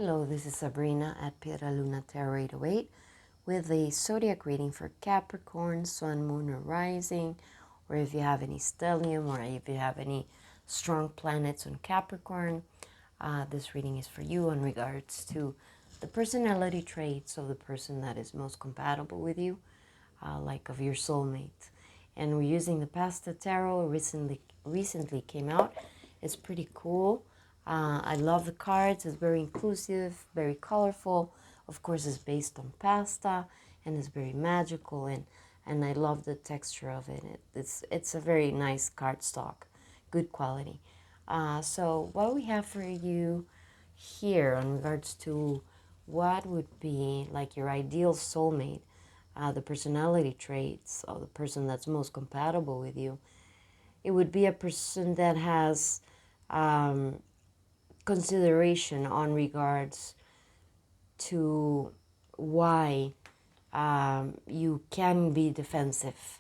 Hello, this is Sabrina at Piedra Luna Tarot 808 with a zodiac reading for Capricorn, Sun, Moon, or Rising, or if you have any stellium or if you have any strong planets on Capricorn. This reading is for you in regards to the personality traits of the person that is most compatible with you, like of your soulmate. And we're using the Pasta Tarot, recently came out. It's pretty cool. I love the cards. It's very inclusive, very colorful. Of course, it's based on pasta and it's very magical, and I love the texture of it. It's a very nice cardstock, good quality. So what we have for you here in regards to what would be like your ideal soulmate, the personality traits of the person that's most compatible with you, it would be a person that has consideration on regards to why you can be defensive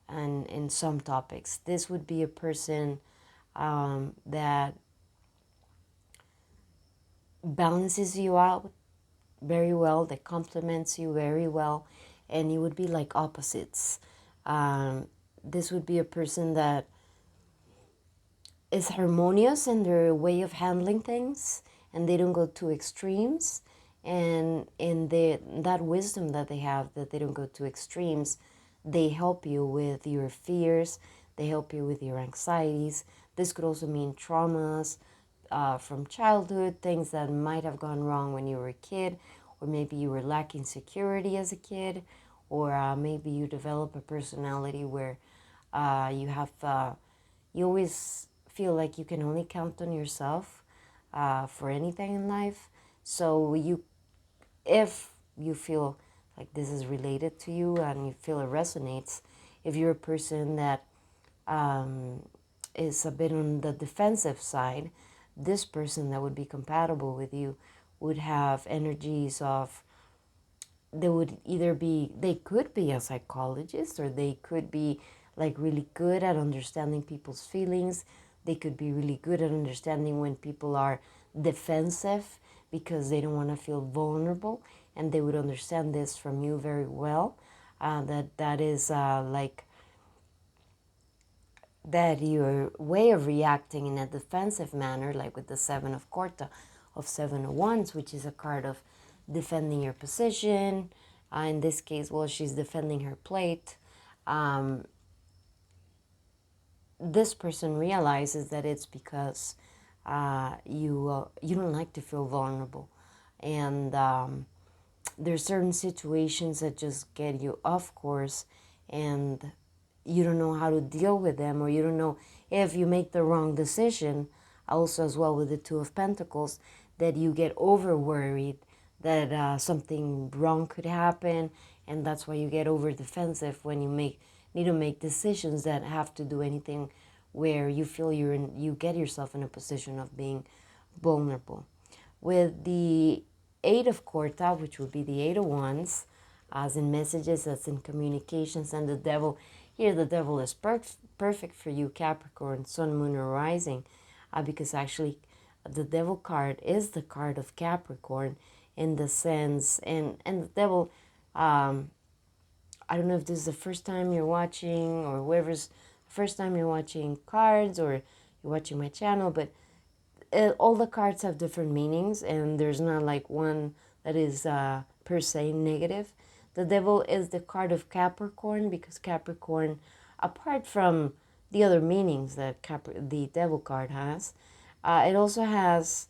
and in some topics. This would be a person that balances you out very well, that complements you very well, and you would be like opposites. This would be a person that is harmonious in their way of handling things, and they don't go to extremes. And in that wisdom that they have, that they don't go to extremes, they help you with your fears, they help you with your anxieties. This could also mean traumas from childhood, things that might have gone wrong when you were a kid, or maybe you were lacking security as a kid, or maybe you develop a personality where you always feel like you can only count on yourself for anything in life. So if you feel like this is related to you and you feel it resonates, if you're a person that is a bit on the defensive side, this person that would be compatible with you would have energies of, they could be a psychologist, or they could be like really good at understanding people's feelings. They could be really good at understanding when people are defensive because they don't want to feel vulnerable, and they would understand this from you very well. That is that your way of reacting in a defensive manner, like with the Seven of Quarta of Seven of Wands, which is a card of defending your position. In this case, well, she's defending her plate. This person realizes that it's because you don't like to feel vulnerable, and there's certain situations that just get you off course, and you don't know how to deal with them, or you don't know if you make the wrong decision. Also, as well with the Two of Pentacles, that you get over worried that something wrong could happen, and that's why you get over defensive when you need to make decisions that have to do anything where you feel you get yourself in a position of being vulnerable. With the Eight of Quarta, which would be the Eight of Wands, as in messages, as in communications, and the Devil. Here the Devil is perfect for you, Capricorn, Sun, Moon, or Rising, because actually the Devil card is the card of Capricorn in the sense, and the Devil, I don't know if this is the first time you're watching, or whoever's the first time you're watching cards, or you're watching my channel, but all the cards have different meanings, and there's not like one that is per se negative. The Devil is the card of Capricorn because Capricorn, apart from the other meanings that the Devil card has, it also has,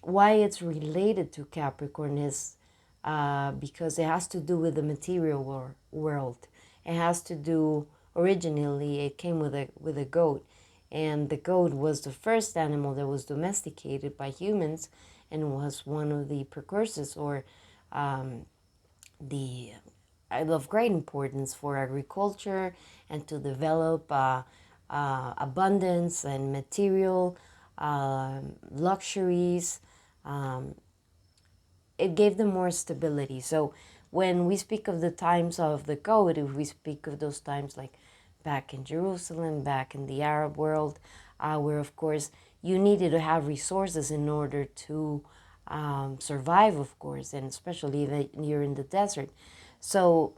why it's related to Capricorn is because it has to do with the material world. It has to do, originally it came with a goat, and the goat was the first animal that was domesticated by humans, and was one of the precursors, or of great importance for agriculture and to develop abundance and material luxuries. It gave them more stability. So when we speak of the times of the goat, if we speak of those times like back in Jerusalem, back in the Arab world, where of course you needed to have resources in order to survive, of course, and especially that you're in the desert. So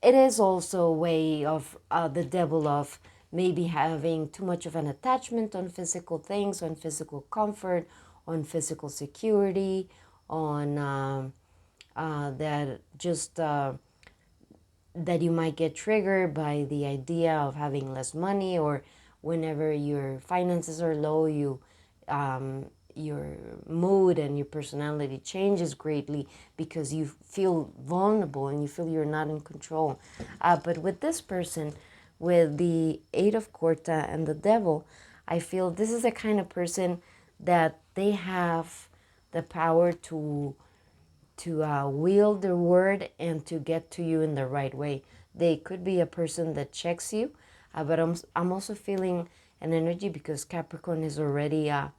it is also a way of the devil of maybe having too much of an attachment on physical things, on physical comfort, on physical security, on that just that you might get triggered by the idea of having less money, or whenever your finances are low, your mood and your personality changes greatly because you feel vulnerable and you feel you're not in control. But with this person, with the Eight of Quarta and the Devil, I feel this is the kind of person that they have the power to wield their word and to get to you in the right way. They could be a person that checks you, but I'm also feeling an energy because Capricorn is already a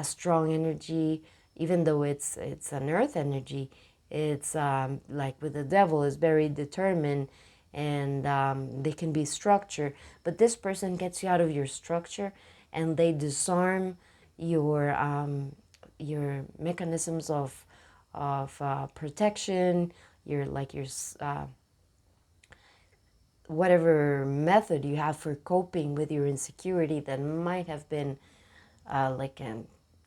strong energy, even though it's an earth energy. It's like with the devil, is very determined, and they can be structured. But this person gets you out of your structure, and they disarm your mechanisms of protection, your whatever method you have for coping with your insecurity that might have been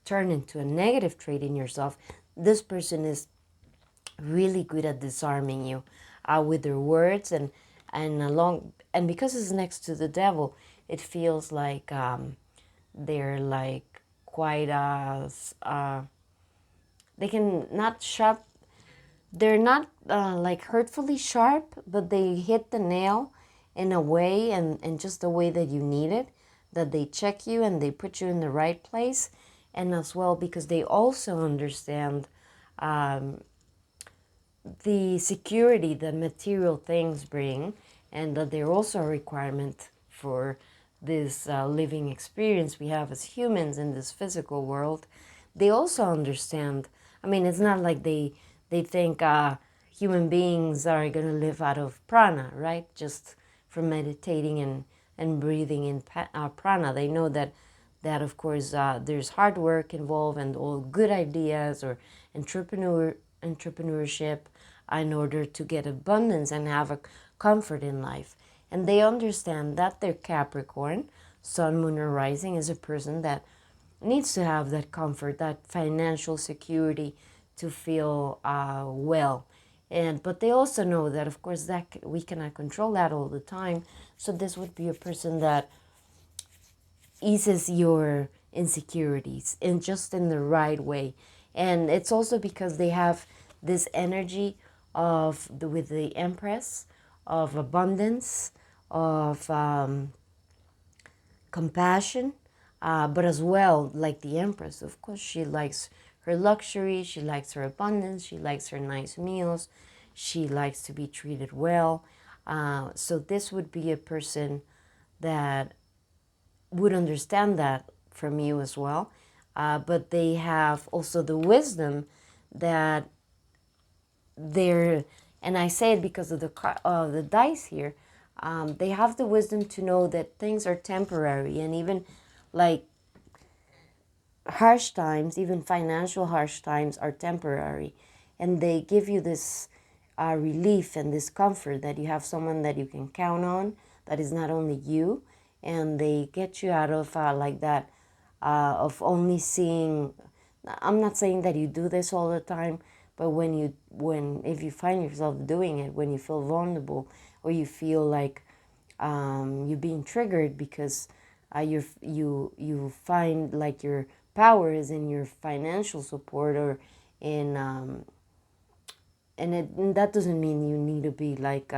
turned into a negative trait in yourself. This person is really good at disarming you with their words, and because it's next to the devil, it feels like they're like quite they can not sharp. They're not like hurtfully sharp, but they hit the nail in a way, and just the way that you need it, that they check you and they put you in the right place. And as well, because they also understand the security that material things bring, and that they're also a requirement for this living experience we have as humans in this physical world. They also understand. I mean, it's not like they think human beings are going to live out of prana, right? Just from meditating and breathing in prana. They know that of course there's hard work involved and all good ideas or entrepreneurship in order to get abundance and have a comfort in life. And they understand that their Capricorn, Sun, Moon, or Rising is a person that needs to have that comfort, that financial security to feel well. But they also know that, of course, that we cannot control that all the time. So this would be a person that eases your insecurities and just in the right way. And it's also because they have this energy with the Empress, of abundance, of compassion, but as well, like the Empress, of course, she likes her luxury, she likes her abundance, she likes her nice meals, she likes to be treated well. So this would be a person that would understand that from you as well. But they have also the wisdom that they're, and I say it because of the dice here, they have the wisdom to know that things are temporary, and even like harsh times, even financial harsh times, are temporary. And they give you this relief and this comfort that you have someone that you can count on, that is not only you, and they get you out of like that of only seeing. I'm not saying that you do this all the time, but if you find yourself doing it, when you feel vulnerable or you feel like you're being triggered because you find like your power is in your financial support or in and that doesn't mean you need to be like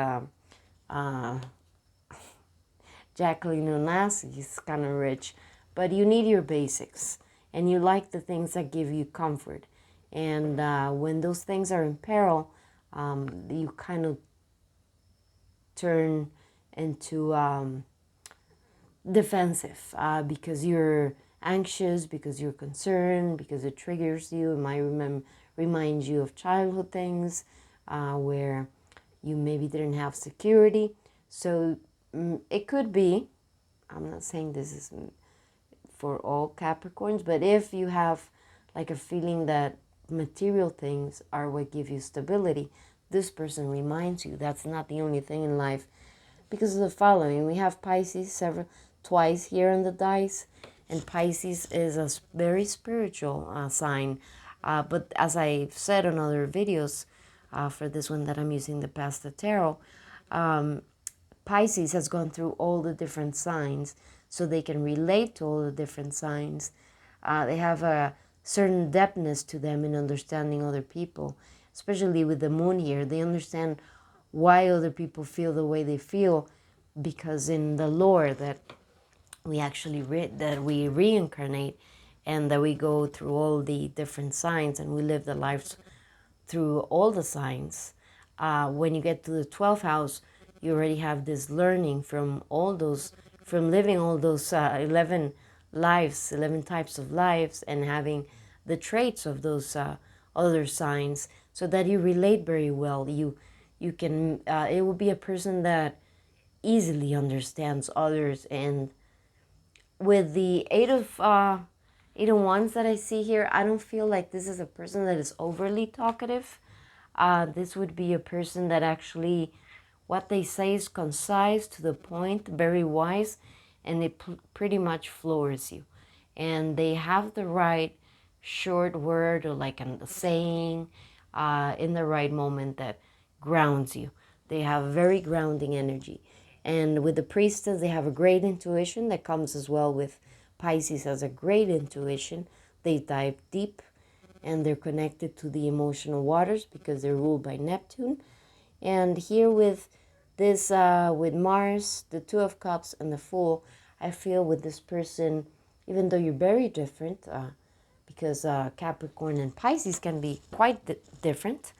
Jacqueline Onassi is kind of rich, but you need your basics, and you like the things that give you comfort. And when those things are in peril, you kind of turn into defensive because you're anxious, because you're concerned, because it triggers you. It might remind you of childhood things where you maybe didn't have security. So it could be, I'm not saying this is for all Capricorns, but if you have like a feeling that material things are what give you stability. This person reminds you that's not the only thing in life, because of the following. We have Pisces twice here on the dice, and Pisces is a very spiritual sign. But as I've said on other videos, for this one that I'm using, the Pasta Tarot, Pisces has gone through all the different signs, so they can relate to all the different signs. They have a certain depthness to them in understanding other people, especially with the moon here. They understand why other people feel the way they feel, because in the lore that we actually that we reincarnate, and that we go through all the different signs and we live the lives through all the signs. When you get to the 12th house, you already have this learning from all those, from living all those 11 lives, 11 types of lives, and having the traits of those other signs, so that you relate very well. You can, it will be a person that easily understands others. And with the eight of wands that I see here, I don't feel like this is a person that is overly talkative. This would be a person that actually, what they say is concise, to the point, very wise, and it pretty much floors you. And they have the right short word, or like a saying, in the right moment that grounds you. They have very grounding energy. And with the priestess, they have a great intuition that comes as well with Pisces has a great intuition. They dive deep, and they're connected to the emotional waters because they're ruled by Neptune. And here with this, with Mars, the Two of Cups, and the Fool, I feel with this person, even though you're very different, because Capricorn and Pisces can be quite different,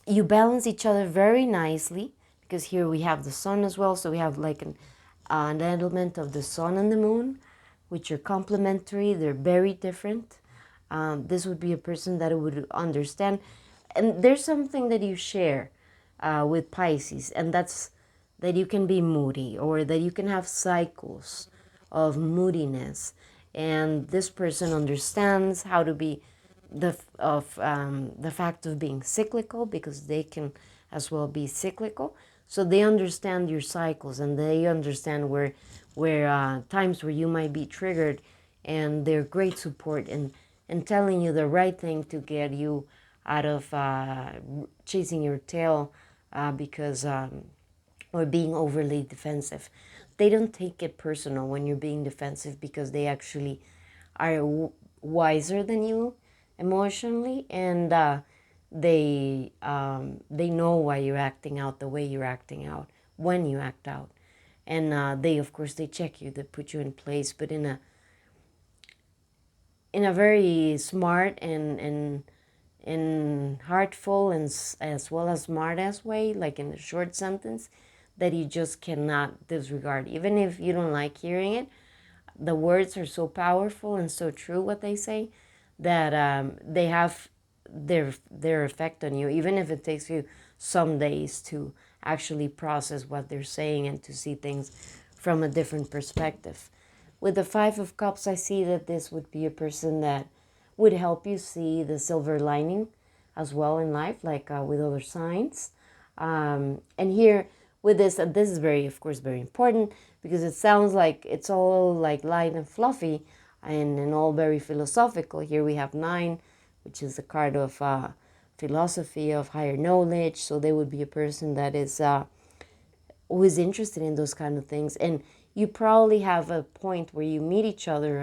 you balance each other very nicely, because here we have the sun as well. So we have like an element of the sun and the moon, which are complementary. They're very different. This would be a person that would understand. And there's something that you share with Pisces, and that's that you can be moody, or that you can have cycles of moodiness. And this person understands how to be the fact of being cyclical, because they can as well be cyclical. So they understand your cycles, and they understand where times where you might be triggered, and they're great support in telling you the right thing to get you out of chasing your tail, because or being overly defensive. They don't take it personal when you're being defensive, because they actually are wiser than you emotionally, and they know why you're acting out the way you're acting out when you act out. And they, of course, they check you, they put you in place, but in a very smart and heartful, and as well as smart ass way, like in a short sentence that you just cannot disregard. Even if you don't like hearing it, the words are so powerful and so true, what they say, that they have their effect on you, even if it takes you some days to actually process what they're saying and to see things from a different perspective. With the Five of Cups, I see that this would be a person that would help you see the silver lining as well in life, like with other signs. And here with this, this is very, of course, very important, because it sounds like it's all like light and fluffy and all very philosophical. Here we have 9, which is the card of philosophy, of higher knowledge. So they would be a person that is who is interested in those kind of things. And you probably have a point where you meet each other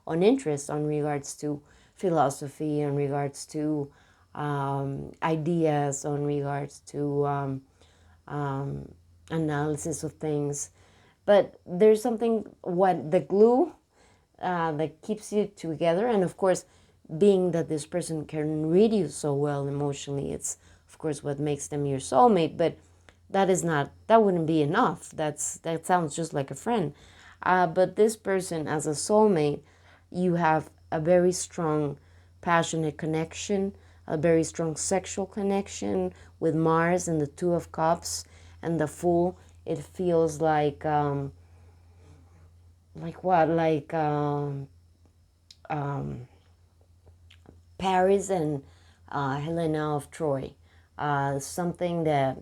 on interest on regards to philosophy, on regards to ideas, on regards to analysis of things. But there's something, what the glue that keeps you together. And of course, being that this person can read you so well emotionally, it's of course what makes them your soulmate. But that wouldn't be enough. That sounds just like a friend. But this person, as a soulmate, you have a very strong passionate connection, a very strong sexual connection with Mars and the Two of Cups and the Fool. It feels like what? Like Paris and Helena of Troy. Something that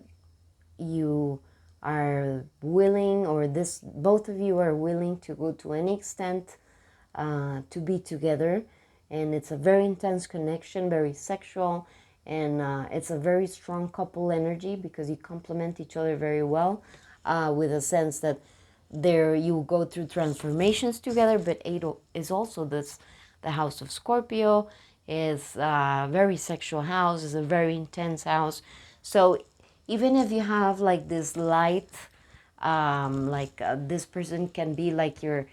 you are willing, or this both of you are willing to go to any extent to be together, and it's a very intense connection, very sexual, and it's a very strong couple energy because you complement each other very well, with a sense that there you go through transformations together. But eight is also the house of Scorpio, is a very sexual house, is a very intense house. So even if you have like this light, this person can be like your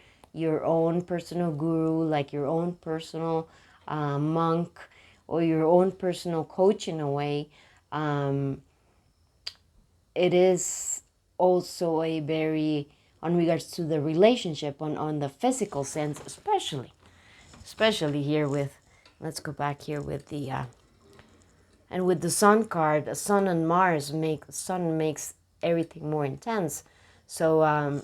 own personal guru, like your own personal monk, or your own personal coach in a way. It is also a very, on regards to the relationship, on the physical sense, especially here with, let's go back here with the and with the sun card. The sun and Mars sun makes everything more intense. So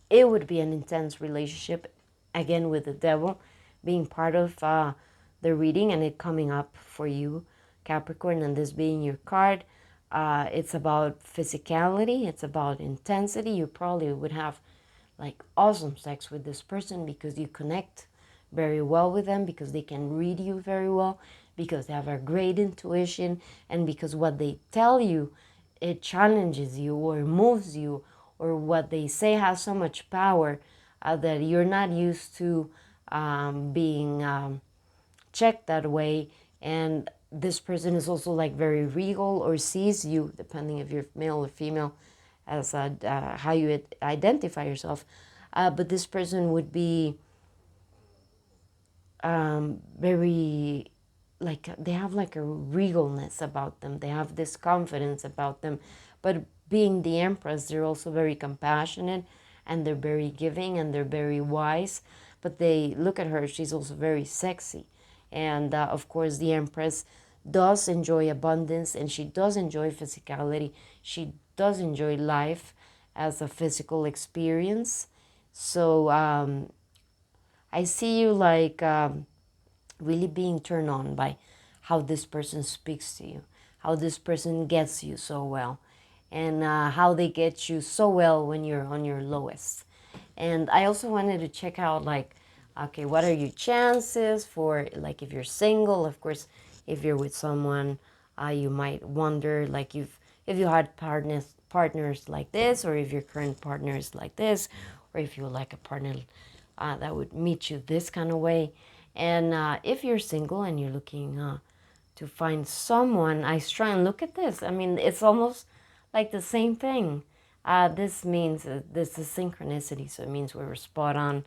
it would be an intense relationship, again with the devil being part of the reading, and it coming up for you, Capricorn, and this being your card. It's about physicality, it's about intensity. You probably would have like awesome sex with this person because you connect very well with them, because they can read you very well, because they have a great intuition, and because what they tell you, it challenges you or moves you, or what they say has so much power that you're not used to being checked that way. And this person is also like very regal, or sees you, depending if you're male or female, as how you identify yourself. But this person would be very, like, they have like a regalness about them. They have this confidence about them. But being the Empress, they're also very compassionate, and they're very giving, and they're very wise. But they look at her, she's also very sexy. And of course, the Empress does enjoy abundance, and she does enjoy physicality. She does enjoy life as a physical experience. So I see you like really being turned on by how this person speaks to you, how this person gets you so well, and how they get you so well when you're on your lowest. And I also wanted to check out, like, okay, what are your chances for, like, if you're single? Of course, if you're with someone, you might wonder, like, if you had partners like this, or if your current partner is like this, or if you would like a partner that would meet you this kind of way. And if you're single and you're looking to find someone, I try and look at this. I mean, it's almost like the same thing. This means this is synchronicity, so it means we were spot on,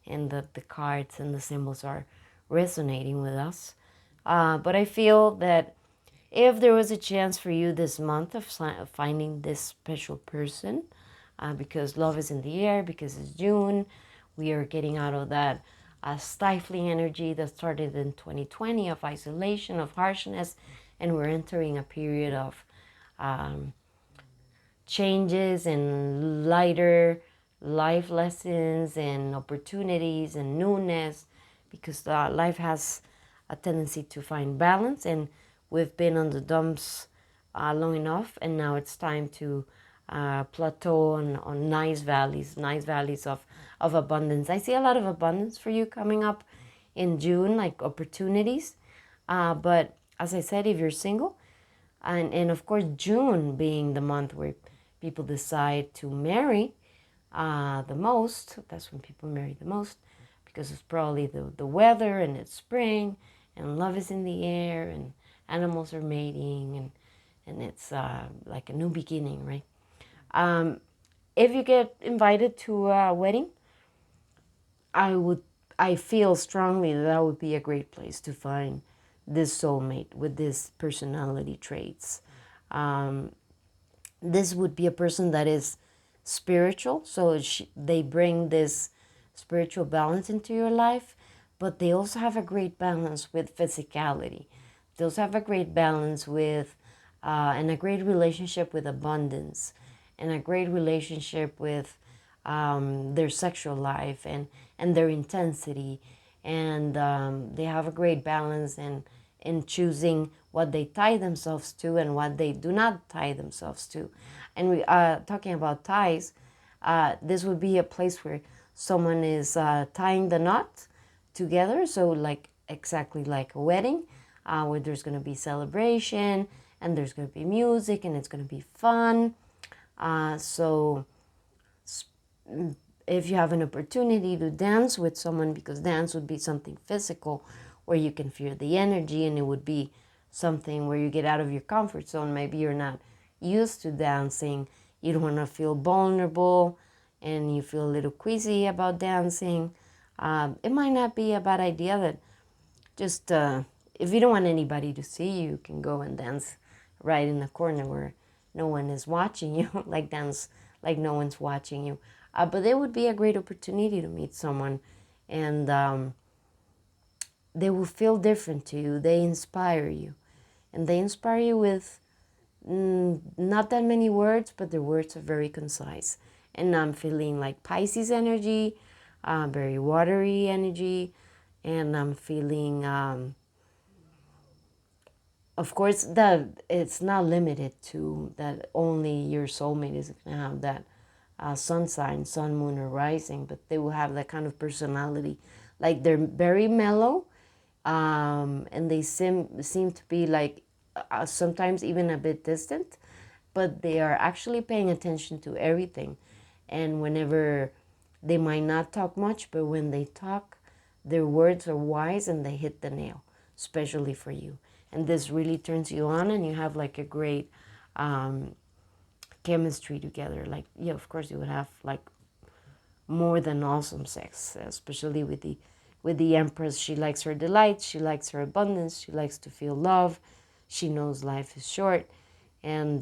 and the cards and the symbols are resonating with us. But I feel that if there was a chance for you this month of finding this special person, because love is in the air, because it's June, we are getting out of that stifling energy that started in 2020 of isolation, of harshness, and we're entering a period of changes and lighter life lessons and opportunities and newness, because life has a tendency to find balance, and we've been on the dumps long enough, and now it's time to plateau on nice valleys of abundance. I see a lot of abundance for you coming up in June, like opportunities. But as I said, if you're single, and of course June being the month where people decide to marry the most, that's when people marry the most, because it's probably the weather, and it's spring, and love is in the air, and animals are mating, and it's like a new beginning, right? If you get invited to a wedding, I feel strongly that would be a great place to find this soulmate with these personality traits. This would be a person that is spiritual, so they bring this spiritual balance into your life, but they also have a great balance with physicality. They also have a great balance with, and a great relationship with abundance, and a great relationship with their sexual life, and their intensity, and they have a great balance in choosing what they tie themselves to and what they do not tie themselves to. And we talking about ties, this would be a place where someone is tying the knot together, so like exactly like a wedding, where there's going to be celebration and there's going to be music and it's going to be fun. So if you have an opportunity to dance with someone, because dance would be something physical where you can feel the energy, and it would be something where you get out of your comfort zone. Maybe you're not used to dancing, you don't want to feel vulnerable, and you feel a little queasy about dancing. It might not be a bad idea that just if you don't want anybody to see you, you can go and dance right in the corner where no one is watching you, like dance like no one's watching you. But it would be a great opportunity to meet someone, and they will feel different to you. They inspire you, and they inspire you with not that many words, but their words are very concise. And I'm feeling like Pisces energy, very watery energy, and I'm feeling, of course, that it's not limited to that only your soulmate is going to have that sun sign, sun, moon, or rising, but they will have that kind of personality. Like they're very mellow, and they seem to be like sometimes even a bit distant, but they are actually paying attention to everything. And whenever they might not talk much, but when they talk, their words are wise and they hit the nail, especially for you. And this really turns you on, and you have like a great chemistry together. Like, yeah, of course you would have like more than awesome sex, especially with the Empress. She likes her delights, she likes her abundance, she likes to feel love, she knows life is short, and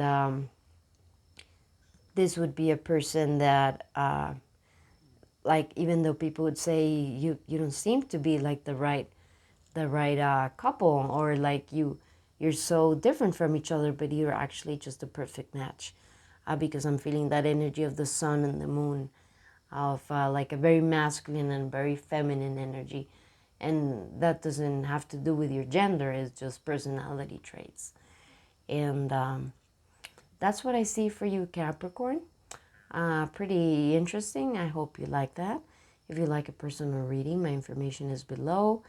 this would be a person that like, even though people would say you don't seem to be like the right couple, or like you're so different from each other, but you're actually just a perfect match, because I'm feeling that energy of the sun and the moon, of like a very masculine and very feminine energy. And that doesn't have to do with your gender, it's just personality traits. And that's what I see for you, Capricorn. Pretty interesting. I hope you like that. If you like a personal reading, my information is below.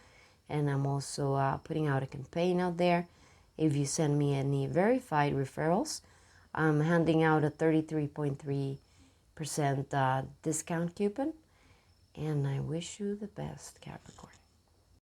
And I'm also putting out a campaign out there. If you send me any verified referrals, I'm handing out a 33.3% discount coupon. And I wish you the best, Capricorn.